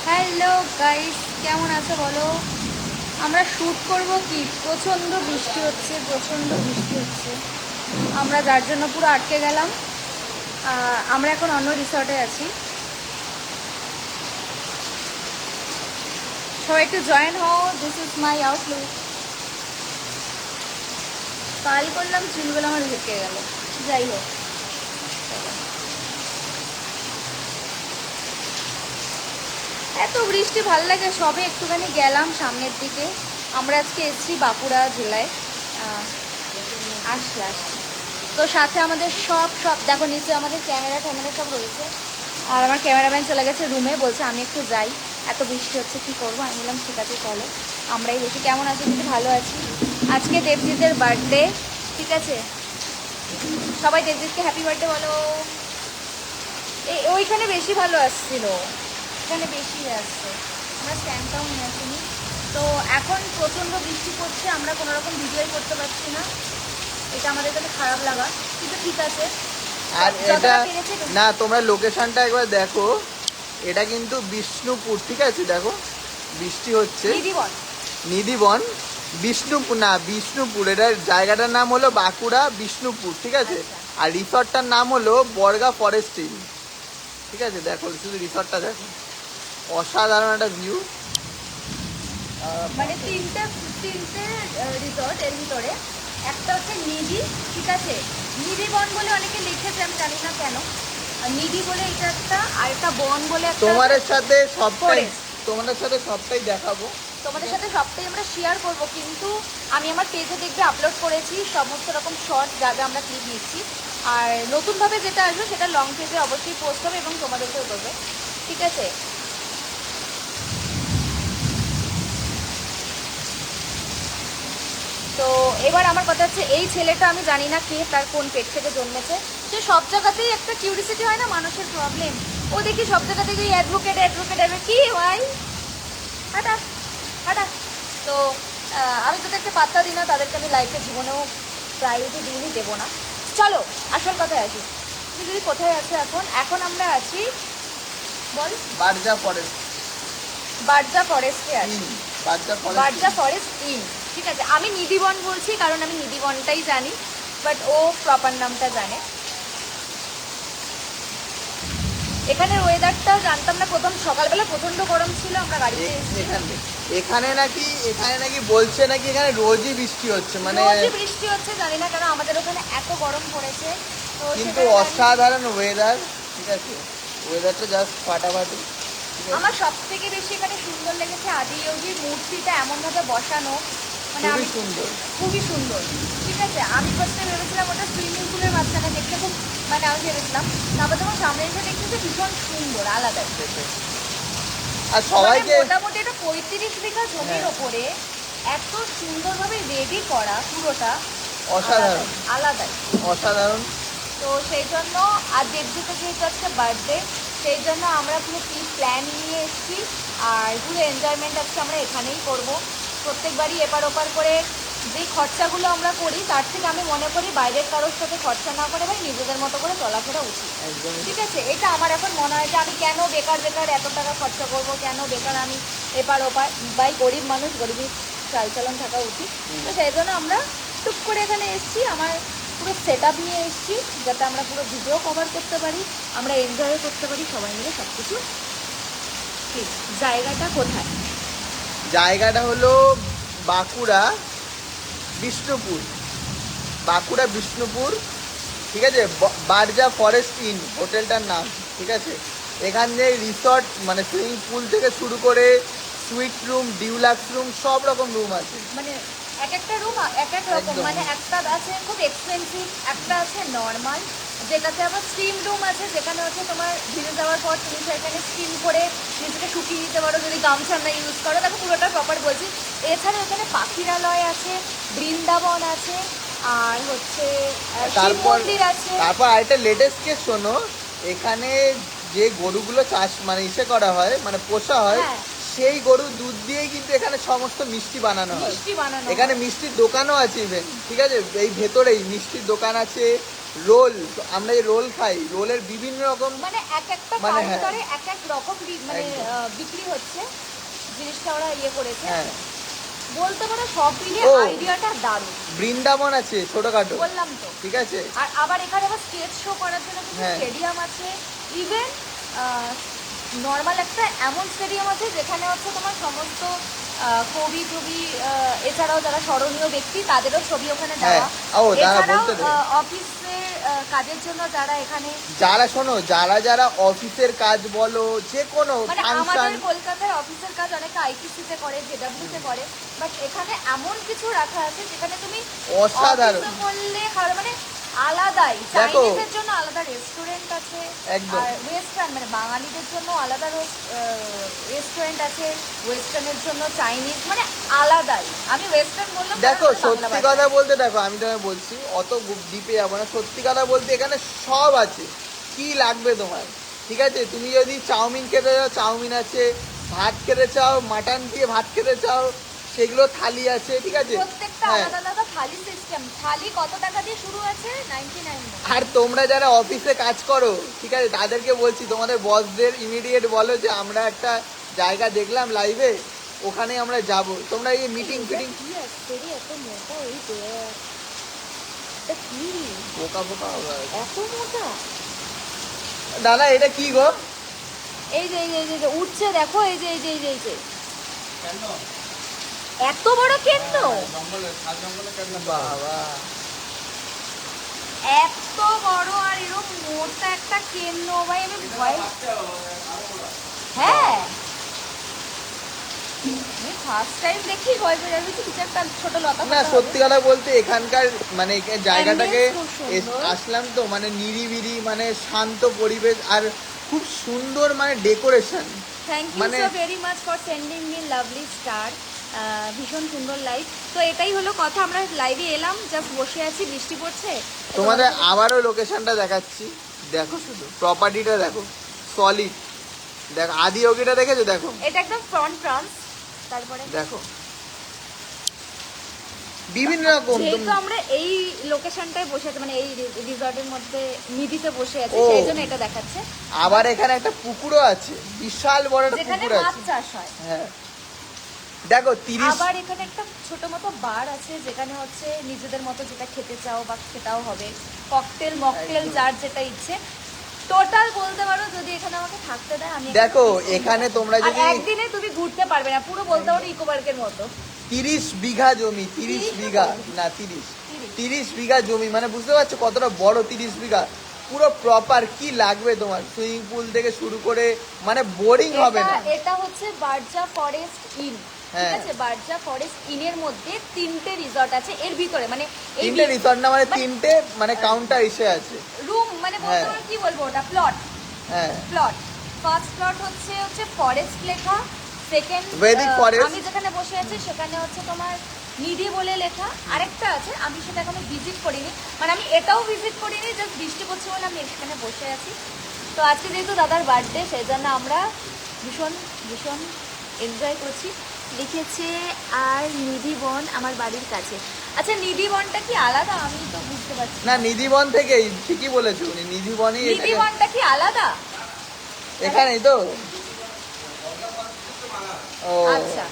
Hello guys, কেমন আছো বলো? আমরা শ্যুট করব কি, প্রচণ্ড বৃষ্টি হচ্ছে, প্রচণ্ড বৃষ্টি হচ্ছে। আমরা যার জন্য পুরো আটকে গেলাম। আমরা এখন অন্য রিসর্টে আছি। সবাই একটু জয়েন হও। This is my Outlook. কাল করলাম, চুলগুলো আমার ঢেকে গেল। যাই হোক, এত বৃষ্টি ভাল লাগে। সবে একটুখানি গেলাম সামনের দিকে। আমরা আজকে এসেছি বাঁকুড়া জেলায়। আসছি। তো সাথে আমাদের সব দেখো, নিচে আমাদের ক্যামেরা সব রয়েছে। আর আমার ক্যামেরাম্যান চলে গেছে রুমে, বলছে আমি একটু যাই, এত বৃষ্টি হচ্ছে কী করবো। আমি বললাম ঠিক আছে চলো, আমরাই বেশি। কেমন আছি? কিন্তু ভালো আছি। আজকে দেবজিতের বার্থডে, ঠিক আছে? সবাই দেবজিৎকে হ্যাপি বার্থডে বলো। ওইখানে বেশি ভালো আসছিল, এখানে বেশি আসছে। আমরা স্ট্যান্ডটাও নিয়ে আসিনি। তো এখন প্রচণ্ড বৃষ্টি পড়ছে, আমরা কোনো রকম ভিডিওই করতে পারছি না। এটা আমাদের কাছে খারাপ লাগা, কিন্তু ঠিক আছে। আর এটা না, তোমরা লোকেশনটা একবার দেখো। এটা কিন্তু বিষ্ণুপুর, ঠিক আছে? দেখো বৃষ্টি হচ্ছে। নিধিবন বিষ্ণুপুর না, বিষ্ণুপুর। এটার জায়গাটার নাম হলো বাঁকুড়া বিষ্ণুপুর, ঠিক আছে? আর রিসর্টটার নাম হলো বর্গা ফরেস্ট ইন, ঠিক আছে? দেখো শুধু রিসর্টটা দেখো, অসাধারণ একটা ভিউ। মানে তিনটে রিসর্ট এর ভিতরে একটা হচ্ছে নিধি, ঠিক আছে? নিধি বন বলে অনেকে লিখেছে, আমি জানি না কেন। নিধি বলে এটা একটা, আর একটা বন বলে একটা। তোমাদের সাথে সবটাই দেখাবো, তোমাদের সাথে সবটাই আমরা শেয়ার করব। কিন্তু আমি আমার পেজে দেখবে আপলোড করেছি সমস্ত রকম শর্ট, যা যা আমরা ক্লিপ নিচ্ছি। আর নতুনভাবে যেটা আসবে সেটা লং পেজে অবশ্যই পোস্ট হবে এবং তোমাদেরকেও করবে, ঠিক আছে? তো এবার আমার কথা হচ্ছে, এই ছেলেটা আমি জানি না কে, তার কোন পেট থেকে জন্মেছে। সে সব জায়গাতেই একটা কিউরিসিটি হয় না মানুষের, প্রবলেম। ও দেখি সব জায়গা থেকে অ্যাডভোকেট কি হয়, হাঁটা হাঁটা। তো আমি তাদেরকে পাত্তা দিই না, তাদেরকে আমি লাইফে জীবনেও প্রায়োরিটি দিইনি, দেবো না। চলো আসল কথায় আসি। তুমি যদি কোথায় আছো এখন আমরা আছি বল, বারজা ফরেস্টে আছি। বারজা ফরেস্ট ইন, ঠিক আছে? আমি নিধিবন বলছি কারণ আমি নিধিবনটাই জানি, বাট ও প্রপার নামটা জানে। এখানের ওয়েদারটাও জানতাম না প্রথম। সকালবেলা প্রচন্ড গরম ছিল, আমরা গাড়িতে এখানে নাকি বলছে নাকি এখানে রোজই বৃষ্টি হচ্ছে, মানে রোজই বৃষ্টি হচ্ছে, জানি না কেন আমাদের ওখানে এত গরম পড়েছে। তো কিন্তু অসাধারণ ওয়েদার, ঠিক আছে? ওয়েদারটা জাস্ট ফাটাফাটি। আমার সব থেকে বেশি এখানে সুন্দর লেগেছে আদিযোগীর মূর্তিটা, এমনভাবে বসানো, মানে খুবই সুন্দর, খুবই সুন্দর, ঠিক আছে? আমি ফার্স্টে ভেবেছিলাম ওটা সুইমিং পুলের মাঝখানে, দেখতে খুব, মানে আমি ভেবেছিলাম। তারপর তোমার সামনে এসে দেখতেছি ভীষণ সুন্দর, আলাদা। আর সবাইকে মোটামুটি এটা 35 বিঘা জমির ওপরে এত সুন্দরভাবে রেডি করা, পুরোটা অসাধারণ, আলাদাই। তো সেই জন্য, আর দেবজিতের যেহেতু আজকে বার্থডে, সেই জন্য আমরা পুরো প্ল্যান নিয়ে এসেছি। আর পুরো এনজয়মেন্ট আজকে আমরা এখানেই করব। প্রত্যেকবারই এপার ওপার করে যেই খরচাগুলো আমরা করি, তার থেকে আমি মনে করি বাইরের কারোর সাথে খরচা না করে ভাই নিজেদের মতো করে চলাফেরা উচিত, ঠিক আছে? এটা আমার এখন মনে হয় যে আমি কেন বেকার এত টাকা খরচা করব, কেন বেকার আমি এপার ওপার। ভাই গরিব মানুষ, গরিবী চালচলন থাকা উচিত। তো সেই জন্য আমরা টুক করে এখানে এসেছি। আমার পুরো সেট আপ নিয়ে এসেছি, যাতে আমরা পুরো ভিডিও কভার করতে পারি, আমরা এনজয় করতে পারি সবাই মিলে সব কিছু। ঠিক, জায়গাটা কোথায়? জায়গাটা হলো বাঁকুড়া বিষ্ণুপুর, ঠিক আছে? বারজা ফরেস্ট ইন হোটেলটার নাম, ঠিক আছে? এখানে রিসর্ট, মানে সুইমিং পুল থেকে শুরু করে সুইট রুম, ডিউলাক্স রুম, সব রকম রুম আছে। মানে এক একটা রুম এক এক রকম, মানে একটা আছে খুব এক্সপেন্সিভ, একটা আছে নর্মাল, যেটাতে আবার স্টিম রুম আছে, যেখানে হচ্ছে তোমার ভিজে যাওয়ার পর তুমি সেখানে স্টিম করে নিজেকে শুকিয়ে দিতে পারো যদি গামছা না ইউজ করো। দেখো পুরোটা প্রপার বলছি। এছাড়া এখানে পাখিরালয় আছে, বৃন্দাবন আছে, আর হচ্ছে শিব মন্দির আছে। তারপর আরেকটা লেটেস্ট কেস শোনো, এখানে যে গরুগুলো চাষ, মানে করা হয়, মানে পোষা হয়, সেই গরুর দুধ দিয়েই কিন্তু এখানে সমস্ত মিষ্টি বানানো হয়। এখানে মিষ্টির দোকানও আছে ইভেন, ঠিক আছে? এই ভেতরেই মিষ্টির দোকান আছে, রোল, আমরা এই রোল খাই, রোলের বিভিন্ন রকম মানে এক একটা মানে হ্যাঁ। কাউন্টারে এক এক রকম মানে একদম। বিক্রি হচ্ছে, জিনিসটা ওরা ইয়ে করেছে। হ্যাঁ বলতে পারো সব মিলিয়ে ও। আইডিয়াটা দারুণ। বৃন্দাবন আছে ছোটখাটো, বললাম তো। ঠিক আছে। আর আবার এখানে আবার স্টেজ শো করার জন্য কিছু হ্যাঁ। স্টেডিয়াম আছে, ইভেন নর্মাল একটা এমন স্টেডিয়াম আছে যেখানে হচ্ছে তোমার সমস্ত কবি টবি, এছাড়াও যারা স্মরণীয় ব্যক্তি তাদেরও ছবি ওখানে হ্যাঁ। দেওয়া। ও, দাঁড়া, এছাড়াও বলতে দে। অফিসের কাজের জন্য যারা এখানে, যারা শোনো, যারা যারা অফিসের কাজ বলো, যে কোনো মানে ফাংশন, আমাদের কলকাতায় অফিসের কাজ অনেকে আইটিসিতে করে, জেডব্লিউতে করে, বাট এখানে এমন কিছু রাখা আছে যেখানে তুমি অসাধারণ। অফিসে করলে মানে আলাদাই, দেখো। চাইনিজের জন্য আলাদা রেস্টুরেন্ট আছে, একদম। আর ওয়েস্টার্ন মানে বাঙালিদের জন্য আলাদা রেস্টুরেন্ট আছে, ওয়েস্টার্নের জন্য চাইনিজ, মানে আলাদাই। আমি ওয়েস্টার্ন বললাম দেখো কারণ বাংলা সত্যি ভাষা। কথা বলতে, দেখো আমি তোমায় বলছি, অত ডিপে যাবো না, সত্যি কথা বলতে এখানে সব আছে, কি লাগবে তোমার, ঠিক আছে। তুমি যদি চাউমিন খেতে চাও চাউমিন আছে, ভাত খেতে চাও, মাটন দিয়ে ভাত খেতে চাও, সেগুলো থালি আছে, ঠিক আছে। প্রত্যেকটা হ্যাঁ। আলাদা আলাদা থালি সিস্টেম। থালি কত টাকা দিয়ে শুরু আছে? 99। আর তোমরা যারা অফিসে কাজ করো, ঠিক আছে, তাদেরকে বলছি, তোমাদের বসদের ইমিডিয়েট বলো যে আমরা একটা জায়গা দেখলাম লাইভে, ওখানে আমরা যাব, তোমরা এই মিটিং ফিটিং কি আছে রে, এত মোটা? এই দেখ, এটা কি বোকা বোকা হবে। এত মোটা? দাদা এটা কি গো? এই যে উঠছে, দেখো, এই যে এত বড় কেন্দ্র, বাবা, এত বড় আর এরকম মোটা একটা কেন্দ্র, ভাই আমি ভয়। হ্যাঁ, আমি ফার্স্ট টাইম দেখি ভয় পেয়ে যাচ্ছি কিছু একটা ছোট লতা না পাতা সত্যি হবে। কথা বলতে এখানকার মানে জায়গাটাকে খুব সুন্দর। আসলাম তো, মানে নিরিবিলি, মানে শান্ত পরিবেশ, আর খুব সুন্দর মানে ডেকোরেশন। থ্যাংক ইউ মানে- so very much for sending me lovely star. ভীষণ সুন্দর লাইভ। তো এটাই হলো কথা, আমরা লাইভে এলাম, জাস্ট বসে আছি, বৃষ্টি পড়ছে। তোমাদের আবারও লোকেশনটা দেখাচ্ছি, দেখো শুধু প্রপার্টিটা দেখো, সলিড। দেখো আদি যোগীটা দেখেছো, দেখো এটা একদম ফ্রন্ট ব্রাঞ্চ। তারপরে দেখো বিভিন্ন রকম যেহেতু আমরা এই লোকেশনটায় বসে আছি, মানে এই রিসর্টের মধ্যে নিধিতে বসে আছি, ও। সেই জন্য এটা দেখাচ্ছে। আবার এখানে একটা পুকুরও আছে, বিশাল বড় একটা যেখানে পুকুর মাছ আছে। চাষ হয়। হ্যাঁ দেখো 30। আবার এখানে একটা ছোট মতো বার আছে, যেখানে হচ্ছে নিজেদের মতো যেটা খেতে চাও বা সেটাও হবে, ককটেল মকটেল একদম। যার যেটা ইচ্ছে। টোটাল বলতে পারো যদি এখানে আমাকে থাকতে দেয়, আমি দেখো এখানে তোমরা আর যদি একদিনে তুমি ঘুরতে পারবে না, পুরো বলতে পারো ইকো পার্কের মতো। 30 বিঘা জমি, 30 বিঘা না 30 বিঘা জমি, মানে বুঝতে পারছো কতটা বড় 30 বিঘা, পুরো প্রপার। কি লাগবে তোমার, সুইমিং পুল থেকে শুরু করে, মানে বোরিং হবে না। এটা হচ্ছে বারজা ফরেস্ট ইন, ঠিক হ্যাঁ। আছে। বারজা ফরেস্ট ইনের মধ্যে 3টে রিসর্ট আছে এর ভিতরে, মানে এই 3টে রিসর্ট না, মানে 3টে মানে কাউন্টার এসে আছে। রুম, মানে বলতে হ্যাঁ। পারো কি বলবো, ওটা প্লট। হ্যাঁ প্লট, ফার্স্ট প্লট হচ্ছে ফরেস্ট লেখা, সেকেন্ড Vedic forest। আমি যেখানে বসে আছি সেখানে হচ্ছে তোমার নিডি বলে লেখা। আরেকটা আছে, আমি সেটা এখনো ভিজিট করিনি, মানে আমি এটাও ভিজিট করিনি, জাস্ট বৃষ্টি পড়ছে বলে আমি এখানে বসে আছি। তো আজকে যেহেতু দাদার বার্থডে, সেই জন্য আমরা ভীষণ ভীষণ এনজয় করছি। লিখেছে আর নিধি বন আমার বাড়ির কাছে। আচ্ছা, নিধি বনটা কি আলাদা? আমি তো বুঝতে পারছি না, নিধিবন থেকেই ঠিকই বলেছো, উনি নিধিবনই নিধি বনটা কি আলাদা? এখানেই তো। ও আচ্ছা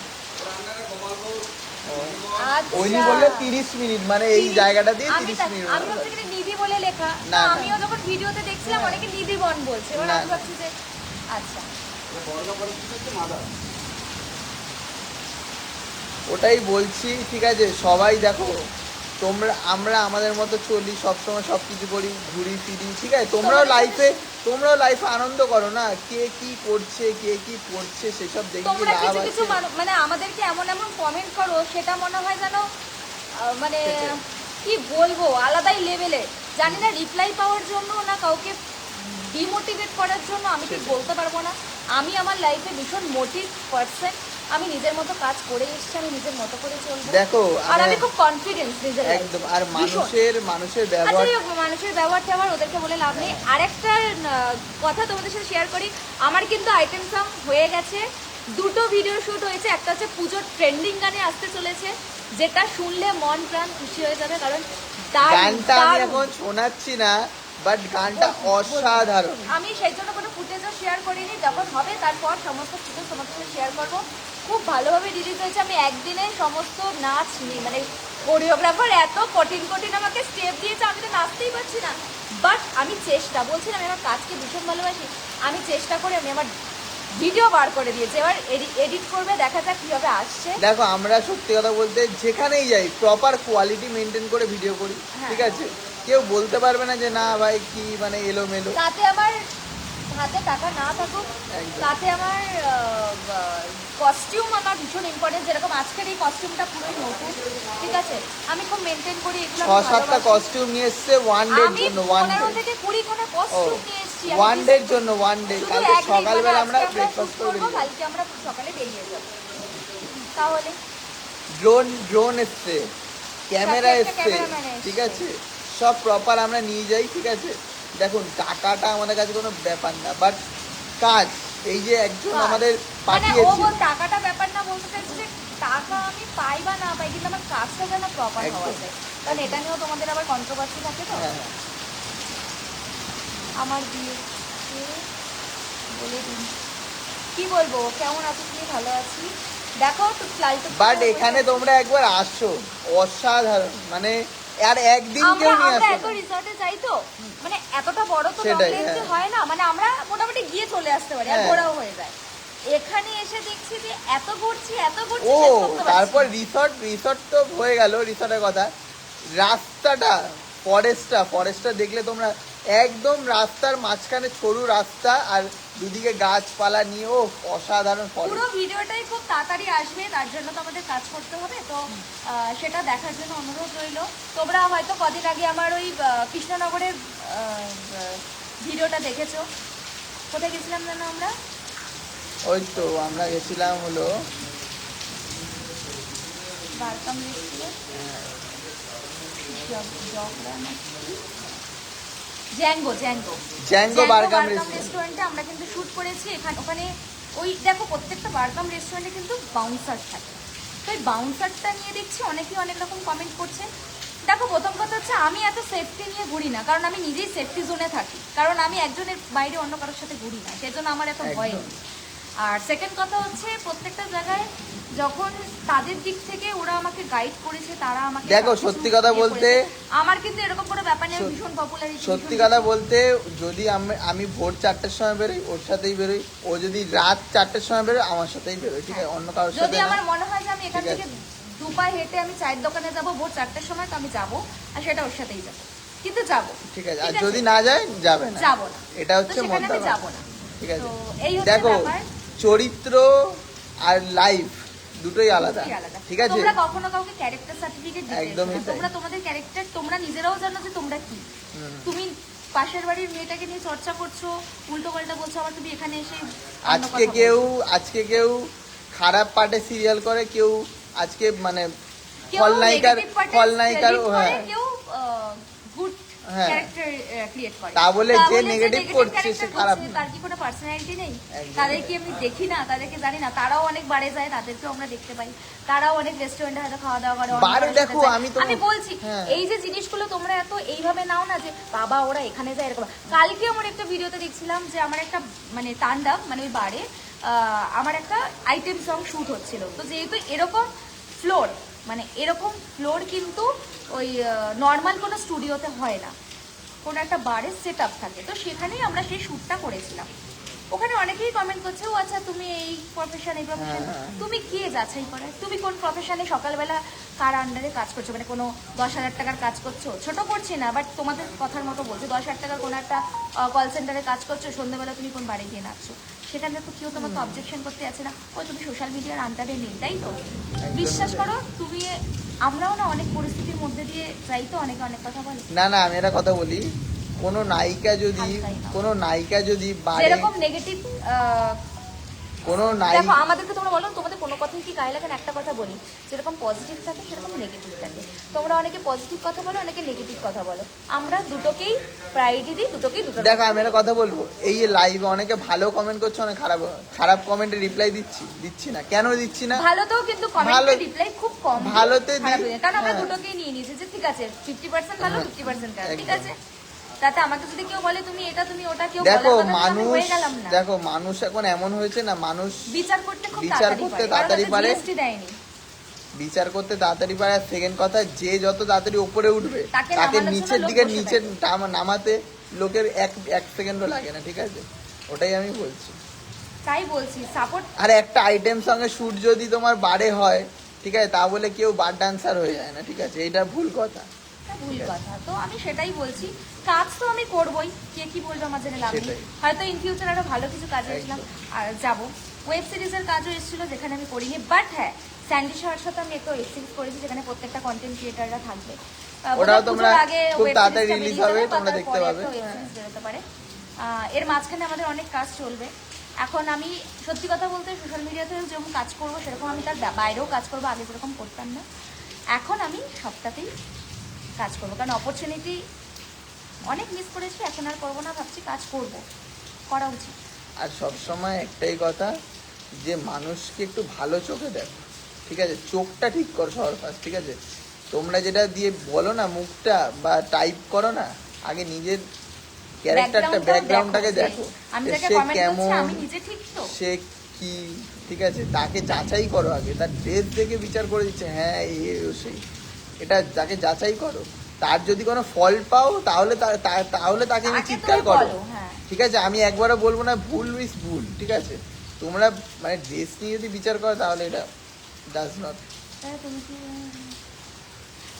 উনি আচ্ছা। বললো 30 মিনিট, মানে এই জায়গাটা দিয়ে 30 মিনিট। আমি ভাবছি এখানে নিধি বলে লেখা, না, না না। আমিও যখন ভিডিওতে দেখছিলাম অনেকে নিধি বন বলছে, এবার না, আমি না। ভাবছি যে আচ্ছা। ওটাই বলছি, ঠিক আছে। সবাই দেখো, আমরা আমাদের মতো চলি, সবসময় সবকিছু করি, ঘুরি ফিরি, ঠিক আছে। তোমরাও লাইফে আনন্দ করো না, কে কি করছে, কে কি পড়ছে, সেসব দেখে কি তোমরা লাভ কিছু আছে? কিছু মানে আমাদেরকে এমন এমন কমেন্ট করো, সেটা মনে হয় যেন মানে সেটাই। কি বলবো, আলাদাই লেভেলে। জানি না রিপ্লাই পাওয়ার জন্য না কাউকে ডিমোটিভেট করার জন্য, আমি ঠিক সেটাই। বলতে পারবো না। আমি আমার লাইফে ভীষণ মোটিভ পারসন, আমি নিজের মতো কাজ করে এসেছি, আমি নিজের মতো করে চলবো। দেখো আর আমি খুব কনফিডেন্স নিজের life এ। একদম। আর ভীষণ। মানুষের আচ্ছা, ব্যবহার, এই মানুষের ব্যবহার ট্যাবহার ওদেরকে বলে লাভ নেই। আরেকটা কথা তোমাদের সাথে শেয়ার করি, আমার কিন্তু আইটেম সং হয়ে গেছে, 2টো ভিডিও শ্যুট হয়েছে। একটা হচ্ছে পুজোর ট্রেন্ডিং গানে আসতে চলেছে, যেটা শুনলে মন প্রাণ খুশি হয়ে যাবে, কারণ গানটা আমি এখন শোনাচ্ছি না, বাট গানটা অসাধারণ। আমি সেই জন্য কোনো ফুটেজও শেয়ার করিনি, যখন হবে তারপর সমস্ত ফুটেজ তোমার সাথে শেয়ার করবো। খুব ভালোভাবে রিলিজ হয়েছে। আমি একদিনে সমস্ত নাচ মানে কোরিওগ্রাফার এত কঠিন কঠিন আমাকে স্টেপ দিয়েছে, আমি তো নাচতেই পারছি না। বাট আমি চেষ্টা বলছিলাম, আমি আমার কাজকে ভীষণ ভালোবাসি, আমি চেষ্টা করে আমি আমার ভিডিও বার করে দিয়েছি। এবার এডিট করবে, দেখা যাক কীভাবে আসছে। দেখো আমরা সত্যি কথা বলতে যেখানেই যাই প্রপার কোয়ালিটি মেনটেন করে ভিডিও করি, ঠিক আছে? কেউ বলতে পারবে না যে না ভাই কি মানে এলোমেলো। তাতে আমার হাতে টাকা না থাকুক, তাতে আমার কস্টিউম আমার ভীষণ ইম্পর্টেন্ট। যেরকম আজকের এই কস্টিউমটা পুরোই নতুন, ঠিক আছে? আমি খুব মেনটেন করি এগুলো। 6-7টা কস্টিউম নিয়ে এসছে ওয়ান ডে জন্য, ওয়ান ডে 15 থেকে 20 খানা কস্টিউম নিয়ে এসেছি ওয়ান ডে জন্য, ওয়ান ডে। কালকে সকালবেলা আমরা ব্রেকফাস্ট করে করব, কালকে আমরা সকালে বেরিয়ে যাব। তাহলে ড্রোন এসছে, ক্যামেরা এসছে, ঠিক আছে? সব প্রপার আমরা নিয়ে যাই, ঠিক আছে? দেখুন টাকাটা আমাদের কাছে কোনো ব্যাপার না, বাট কাজ এই যে একজন আমাদের পাঠিয়েছে, ও টাকাটা ব্যাপার না, বলতে চাইছি যে টাকা আমি পাই বা না পাই, কিন্তু আমার কাজটা যেন প্রপার হওয়া যায়। কারণ এটা নিয়েও তোমাদের আবার কন্ট্রোভার্সি থাকে। তো আমার বিয়ে বলে দিন কি বলবো, কেমন আছো তুমি? ভালো আছি। দেখো তো লালটু, বাট এখানে তোমরা একবার আসো, অসাধারণ মানে। আর একদিন কেউ নিয়ে আসো, আমরা রিসর্টে যাই তো, মানে এতটা বড় তো কমপ্লেক্সে হয় না, মানে আমরা মোটামুটি গিয়ে চলে আসতে পারি, আর ঘোরাও হয়ে যায়। এখানে এসে দেখছি যে এত ঘুরছি ও তারপর রিসর্ট তো হয়ে গেল, রিসর্টের কথা। রাস্তাটা ফরেস্টটা দেখলে তোমরা, একদম রাস্তার মাঝখানে সরু রাস্তা আর দুদিকে গাছপালা নিয়ে, ও অসাধারণ। পুরো ভিডিওটাই খুব তাড়াতাড়ি আসবে, তার জন্য তো আমাদের কাজ করতে হবে। তো সেটা দেখার জন্য অনুরোধ রইল। তোমরা হয়তো কদিন আগে আমার ওই কৃষ্ণনগরের ভিডিওটা দেখেছো। কোথায় গেছিলাম জানো আমরা? ওই তো আমরা গেছিলাম হলো বারকাম জ্যাঙ্গো বারকাম রেস্টুরেন্টে আমরা কিন্তু শুট করেছি। ওখানে ওই দেখো প্রত্যেকটা বারকাম রেস্টুরেন্টে কিন্তু বাউন্সার থাকে। তো এই বাউন্সারটা নিয়ে দেখছি অনেকেই অনেক রকম কমেন্ট করছে। দেখো প্রথম কথা হচ্ছে আমি এত সেফটি নিয়ে ঘুরি না, কারণ আমি নিজেই সেফটি জোনে থাকি, কারণ আমি একজনের বাইরে অন্য কারোর সাথে ঘুরি না, সেজন্য আমার এত ভয় নেই। আর সেকেন্ড কথা হচ্ছে প্রত্যেকটা জায়গায় যখন তাদের দিক থেকে ওরা আমাকে গাইড করেছে, তারা আমাকে দেখো সত্যি কথা বলতে আমার কিন্তু এরকম কোনো ব্যাপার নেই, ভীষণ পপুলারিটি। সত্যি কথা বলতে যদি আমি ভোর 4টার সময় বেরোই ওর সাথেই বেরোই, ও যদি রাত 4টার সময় বেরোয় আমার সাথেই বেরোয়, ঠিক আছে? অন্য কারোর সাথে যদি আমার মনে হয় যে আমি এখান থেকে 2 পা হেঁটে আমি চায়ের দোকানে যাবো ভোর 4টার সময়, তো আমি যাবো, আর সেটা ওর সাথেই যাবো, কিন্তু যাবো, ঠিক আছে? আর যদি না যায় যাবে না, যাবো না, এটা হচ্ছে মতলব, যাবো না, ঠিক আছে? দেখো চরিত্র আর লাইফ দুটোই আলাদা, ঠিক আছে? তোমরা কখনো কাউকে ক্যারেক্টার সার্টিফিকেট দিতে না, তোমরা তোমাদের ক্যারেক্টার তোমরা নিজেরাও জানো যে তোমরা কি। তুমি পাশের বাড়ির মেয়েটাকে নিয়ে চর্চা করছো, উল্টো পাল্টা বলছো, আবার তুমি এখানে এসে আজকে কেউ খারাপ পার্টে সিরিয়াল করে, কেউ আজকে মানে খলনায়িকার কেউ গুড ক্যারেক্টার ক্রিয়েট করে। তা বলে যে নেগেটিভ করছে সে খারাপ, তার কি কোনো পার্সোনালিটি নেই? তাদেরকে আমি দেখি না, তাদেরকে জানি না। তারাও অনেক বারে যায়, তাদেরকেও আমরা দেখতে পাই। তারাও অনেক রেস্টুরেন্টে হয়তো খাওয়া দাওয়া করে। বারে দেখো আমি বলছি এই যে জিনিসগুলো তোমরা এত এইভাবে নাও না যে বাবা ওরা এখানে যায় এরকম। কালকে আমার একটা ভিডিওতে দেখছিলাম যে আমার একটা মানে তান্ডাব মানে ওই বারে আমার একটা আইটেম সং শুট হচ্ছিল। তো যেহেতু এরকম ফ্লোর মানে এরকম ফ্লোর কিন্তু ওই নর্মাল কোনো স্টুডিওতে হয় না, কোনো একটা বারের সেট আপ থাকে। তো সেখানেই আমরা সেই শ্যুটটা করেছিলাম। ওখানে অনেকেই কমেন্ট করছে, ও আচ্ছা তুমি এই প্রফেশন তুমি কে যাচাই করে? তুমি কোন প্রফেশনে সকালবেলা কার আন্ডারে কাজ করছো? মানে কোনো 10,000 টাকার কাজ করছো, ছোট করছি না, বাট তোমাদের কথার মতো বলছি, 10,000 টাকার কোনো একটা কল সেন্টারে কাজ করছো, সন্ধ্যেবেলা তুমি কোন বাড়ি গিয়ে নাচছো, সেখানে তো কেউ তোমাকে অবজেকশন করতে আছে না। ও তুমি সোশ্যাল মিডিয়ার আন্ডারে নেই, তাই তো? বিশ্বাস করো তুমি, আমরাও না অনেক পরিস্থিতির মধ্যে দিয়ে যাই, তো অনেকে অনেক কথা বলে। না আমি একটা কথা বলি, কোনো নায়িকা যদি যেরকম নেগেটিভ কোনো নাই। দেখো আমাদেরকে তোমরা বলো তোমাদের কোনো কথাই কি গায়ে লাগে না? একটা কথা বলি, যেরকম পজিটিভ থাকে সেরকম নেগেটিভ থাকে। তোমরা অনেকে পজিটিভ কথা বলো, অনেকে নেগেটিভ কথা বলো, আমরা দুটোকেই প্রায়োরিটি দিই, দুটোকেই দুটো। দেখো আমি একটা কথা বলবো, এই লাইভে অনেকে ভালো কমেন্ট করছে, অনেক খারাপ কমেন্টে রিপ্লাই দিচ্ছি না। কেন দিচ্ছি না? ভালোতেও কিন্তু কমেন্টে রিপ্লাই খুব কম, ভালোতে কারণ আমরা দুটোকেই নিয়ে নিয়েছি যে ঠিক আছে 50% ভালো 50% খারাপ, ঠিক আছে? তাতে আমাকে যদি কেউ বলে তুমি এটা তুমি ওটা, কেউ দেখো বলার কথা মানুষ, হয়ে গেলাম না। দেখো মানুষ এখন এমন হয়েছে না, মানুষ বিচার করতে খুব তাড়াতাড়ি পারে, জিএসটি দেয়নি। বিচার করতে তাড়াতাড়ি পারে। আর সেকেন্ড কথা, যে যত তাড়াতাড়ি উপরে উঠবে তাকে নিচের দিকে নামাতে লোকের এক সেকেন্ডও লাগে না, ঠিক আছে? ওটাই আমি বলছি, তাই বলছি সাপোর্ট। আর একটা আইটেম সঙ্গে শুট যদি তোমার বারে হয়, ঠিক আছে, তা বলে কেউ বার ডান্সার হয়ে যায় না, ঠিক আছে? এটা ভুল কথা, ভুল কথা। তো আমি সেটাই বলছি, কাজ তো আমি করবই, কে কি বলবো আমার জেনে লাভ নেই। হয়তো ইন ফিউচার আরো ভালো কিছু কাজে এসলাম আর যাবো। ওয়েব সিরিজের কাজও এসেছিল যেখানে আমি করিনি, বাট হ্যাঁ স্যান্ডি শাহর সাথে আমি একটা ওয়েব সিরিজ করেছি যেখানে প্রত্যেকটা কন্টেন্ট ক্রিয়েটাররা থাকবে। ওটাও তোমরা খুব তাড়াতাড়ি রিলিজ হবে, তোমরা দেখতে পাবে। বেরোতে পারে। এর মাঝখানে আমাদের অনেক কাজ চলবে। এখন আমি সত্যি কথা বলতে সোশ্যাল মিডিয়াতেও যেরকম কাজ করবো সেরকম আমি তার বাইরেও কাজ করবো, আগে যেরকম করতাম না। এখন আমি সবটাতেই কাজ করবো, কারণ অপরচুনিটি অনেক মিস করেছি, এখন আর করবো না, ভাবছি কাজ করবো, করা উচিত। আর সবসময় একটাই কথা, যে মানুষকে একটু ভালো চোখে দেখো, ঠিক আছে? চোখটা ঠিক করো সবার ফার্স্ট, ঠিক আছে? তোমরা যেটা দিয়ে বলো না মুখটা বা টাইপ করো না, আগে নিজের ক্যারেক্টারটা, ব্যাকগ্রাউন্ডটাকে দেখো, সে কেমন, সে কি, ঠিক আছে? তাকে যাচাই করো আগে, তার ড্রেস দেখে বিচার করে দিচ্ছে হ্যাঁ সেই, এটা তাকে যাচাই করো। তার যদি কোনো ফল পাও তাহলে তাহলে তাকে নিয়ে চিৎকার করো, ঠিক আছে? আমি একবারও বলবো না ভুল মিস ভুল, ঠিক আছে? তোমরা মানে ড্রেস নিয়ে যদি বিচার করো তাহলে এটা ডাজ নট।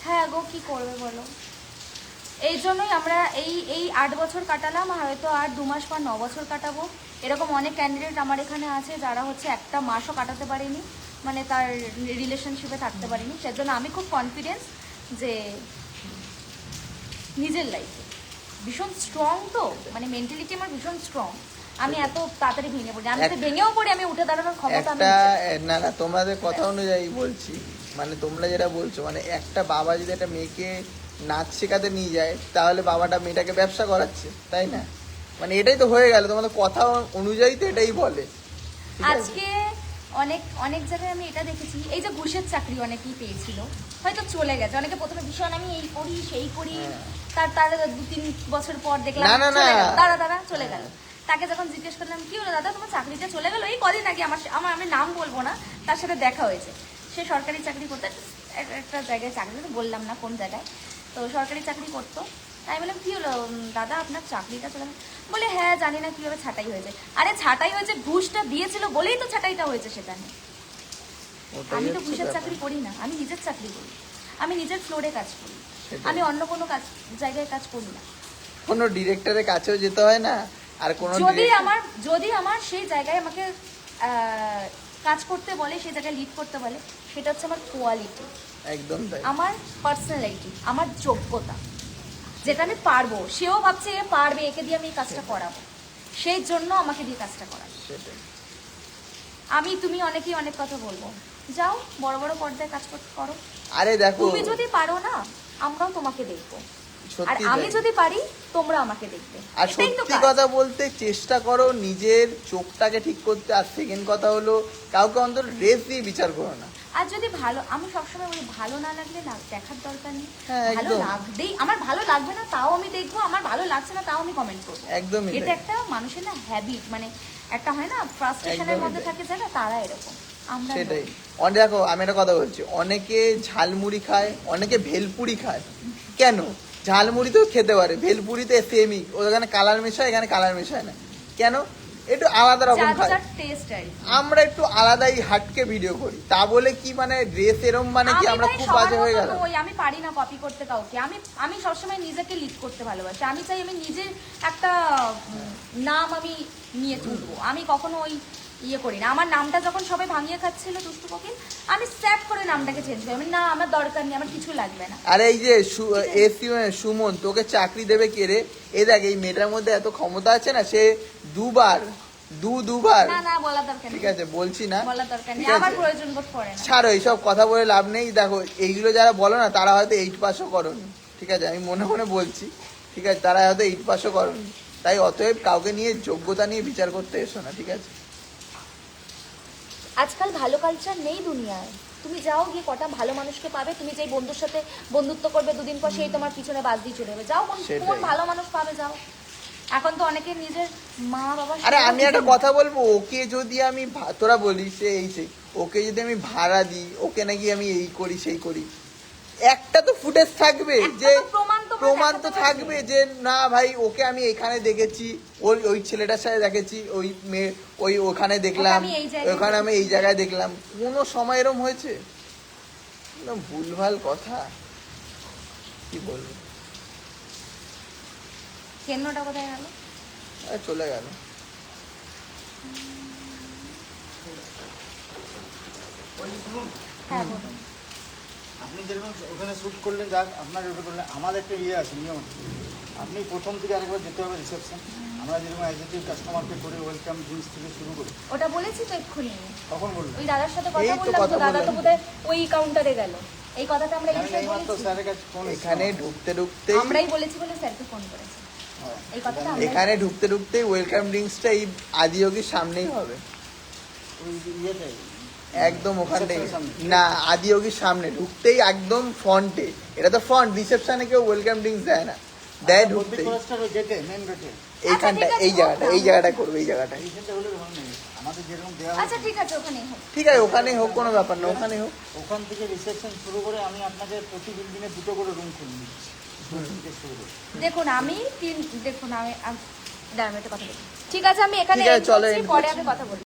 হ্যাঁ গো, কি করবে বলো? এই জন্যই আমরা এই 8 বছর কাটালাম, হয়তো আর 2 মাস পর 9 বছর কাটাবো। এরকম অনেক ক্যান্ডিডেট আমার এখানে আছে যারা হচ্ছে একটা মাসও কাটাতে পারেনি, মানে তার রিলেশনশিপে থাকতে পারেনি। সেজন্য আমি খুব কনফিডেন্স যে নিজের লাইফে ভীষণ স্ট্রং, তো মানে মেন্টালিটি আমার ভীষণ স্ট্রং। আমি এত তাড়াতাড়ি ভেঙে পড়ি, আমি যদি ভেঙেও পড়ি আমি উঠে দাঁড়ানোর ক্ষমতা আমি না না, তোমাদের কথা অনুযায়ী বলছি, মানে তোমরা যেটা বলছো, মানে একটা বাবা যদি একটা মেয়েকে নাচ শেখাতে নিয়ে যায় তাহলে বাবাটা মেয়েটাকে ব্যবসা করাচ্ছে, তাই না? মানে এটাই তো হয়ে গেল, তোমাদের কথা অনুযায়ী তো এটাই বলে। আজকে অনেক অনেক জায়গায় আমি এটা দেখেছি, এই যে ঘুষের চাকরি অনেকেই পেয়েছিল, হয়তো চলে গেছে। অনেকে প্রথমে ভীষণ আমি এই করি সেই করি, তার 2-3 বছর পর দেখলাম দাঁড়া চলে গেল। তাকে যখন জিজ্ঞেস করলাম কি হলো দাদা তোমার চাকরিটা চলে গেল, এই কদিন আগে আমি নাম বলবো না, তার সাথে দেখা হয়েছে। সে সরকারি চাকরি করতে, একটা জায়গায় চাকরি, বললাম না কোন জায়গায়, তো সরকারি চাকরি করতো। তাই বললাম কি হলো দাদা আপনার চাকরিটা চলে গেল? বলে হ্যাঁ জানি না কিভাবে ছাঁটাই হয়েছে। আরে ছাঁটাই হয়েছে, ঘুষটা দিয়েছিল বলেই তো ছাঁটাইটা হয়েছে, সেটা নিয়ে। আমি তো ঘুষের চাকরি করি না, আমি নিজের চাকরি করি, আমি নিজের ফ্লোরে কাজ করি, আমি অন্য কোনো জায়গায় কাজ করি না। কোনো ডিরেক্টরের কাছেও যেতে হয় না। আর কোনো যদি আমার সেই জায়গায় আমাকে কাজ করতে বলে, সেই জায়গায় লিড করতে বলে, সেটা হচ্ছে আমার কোয়ালিটি, একদম তাই, আমার পার্সোনালিটি, আমার যোগ্যতা, যেটা আমি পারবো। সেও ভাবছে এ পারবে, একে দিয়ে আমি এই কাজটা করাবো, সেই জন্য আমাকে দিয়ে কাজটা করাবো। তুমি অনেকেই অনেক কথা বলবো, যাও বড় বড় পর্দায় কাজ করো। আরে দেখো তুমি যদি পারো না আমরাও তোমাকে দেখবো, আর আমি যদি পারি তোমরা আমাকে দেখবে। আর সত্যি কথা বলতে চেষ্টা করো নিজের চোখটাকে ঠিক করতে। আর সেকেন্ড কথা হলো কাউকে অন্তত ড্রেস দিয়ে বিচার করো না। আর যদি ভালো, আমি সবসময় বলি ভালো না লাগলে দেখার দরকার নেই। ভালো লাগবেই, আমার ভালো লাগবে না তাও আমি দেখবো, আমার ভালো লাগছে না তাও আমি কমেন্ট করবো। একদমই এটা একটা মানুষের না হ্যাবিট, মানে একটা হয় না ফ্রাস্ট্রেশনের মধ্যে থাকে যারা, তারা এরকম। সেটাই। দেখো আমি একটা কথা বলছি, অনেকে ঝালমুড়ি খায়, অনেকে ভেলপুরি খায়। কেন? ঝালমুড়ি তো খেতে পারে, ভেলপুরিতে সেমই, ওখানে কালার মেশায়, এখানে কালার মেশায় না। কেন? একটু আলাদা রকম খায়, আমরা একটু আলাদাই হাটকে ভিডিও করি। তা বলে কি মানে ড্রেস এরম মানে কি আমরা খুব বাজে হয়ে গেল? আমি পারি না কপি করতে কাউকে। আমি সবসময় নিজেকে লিড করতে ভালোবাসি। আমি চাই আমি নিজের একটা নাম আমি নিয়ে তুলবো। আমি কখনো ওই ইয়ে করি না। আমার নামটা যখন সবাই ভাঙিয়ে খাচ্ছিল দুষ্টু কোকিল, আমি স্যাপ করে নামটাকে চেঞ্জ করি। আমি না, আমার দরকার নেই, আমার কিছু লাগবে না। আরে এই যে সুমন, তোকে চাকরি দেবে কে রে? এই দেখ, এই মেয়েটার মধ্যে এত ক্ষমতা আছে না, সে দুবার না না বলা দরকার নেই, ঠিক আছে বলছি না, বলা দরকার নেই, ঠিক আছে? আমার প্রয়োজন বোধ পড়ে না। ছাড়ো এইসব কথা বলে লাভ নেই। দেখো এইগুলো যারা বলো না তারা হয়তো 8 পাসও করনি, ঠিক আছে, আমি মনে মনে বলছি, ঠিক আছে, তারা হয়তো 8 পাসও করনি। তাই অতএব কাউকে নিয়ে যোগ্যতা নিয়ে বিচার করতে এসো না, ঠিক আছে? আজকাল ভালো কালচার নেই দুনিয়ায়। তুমি যাও গিয়ে কটা ভালো মানুষকে পাবে, তুমি যেই বন্ধুর সাথে বন্ধুত্ব করবে দুদিন পর সেই তোমার পিছনে বাদ দিয়ে চলে যাবে। যাও কোন সেটাই। ভালো মানুষ পাবে, যাও। এখন তো অনেকে নিজের মা বাবা, আরে আমি একটা কথা বলবো, ওকে যদি আমি তোরা বলি সে এই সেই, ওকে যদি আমি ভাড়া দিই, ওকে নাকি আমি এই করি সেই করি, একটা তো ফুটেজ থাকবে, একটা যে তো প্রমাণ তো দেখাতে থাকবে যে না ভাই ওকে আমি এখানে দেখেছি, ওই ছেলেটার সাথে দেখেছি, ওই মেয়ে ওখানে দেখলাম, ওকে আমি এই জায়গায় ওখানে আমি এই জায়গায় দেখলাম। কোনো সময় এরম হয়েছে? একদম ভুলভাল কথা, কি বলবো। কেন্নটা কোথায় গেল? চলে গেল। হ্যাঁ বলুন। আপনি যেরকম ওখানে শ্যুট করলেন, যাক আপনার ওটা করলেন, আমাদের একটা ইয়ে আছে, নিয়ম আছে। আপনি প্রথম থেকে আরেকবার যেতে হবে রিসেপশন। আমরা যেরকম অ্যাজিটিভ কাস্টমারকে করে ওয়েলকাম ড্রিঙ্কস থেকে শুরু করি। ওটা বলেছি তো এক্ষুনি, কখন বললেন? ওই দাদার সাথে এই কথা তো বললাম, কথা তো দাদা তো বললাম। বোধহয় ওই কাউন্টারে গেল। এই কথাটা আমরা এই আমি বিষয়ে এইমাত্র বলেছি, স্যারের কাছে ফোন এখানে ঢুকতে ঢুকতে, আমরাই বলেছি বলে স্যারকে ফোন করেছি। এই কথাটা আমরা এখানে ঢুকতে ঢুকতেই ওয়েলকাম ড্রিঙ্কসটা এই আদিয়োগীর সামনেই হবে, ওই ইয়েটাই একদম ওখানটাই। Reception-এর সামনে। না, আদিয়োগীর সামনে ঢুকতেই একদম ফ্রন্টে। এটা তো ফ্রন্ট, রিসেপশনে কেউ ওয়েলকাম ড্রিঙ্কস দেয় না, দেয় ঢুকতেই গেটে, মেন গেটে। এইখানটা, ঠিক আছে, এই জায়গাটা, হোক না। এই জায়গাটা করবে, এই জায়গাটা। এইখানটা হলে ভালো নেই, আমাদের যেরকম দেওয়া আচ্ছা হয় ঠিক আছে, ওখানেই হোক। ঠিক আছে, ওখানেই হোক, কোনো ব্যাপার না, ওখানেই হোক। ওখান থেকে রিসেপশন শুরু করে আমি আপনাকে প্রতি বিল্ডিংয়ে 2টো করে রুম খুলে দিচ্ছি। শুরু করে দেখুন আমি দাঁড়ান একটা কথা বলি। ঠিক আছে আমি এখানে ঠিক আছে, end চলো, করছি, end পরে করছি। আমি কথা বলি।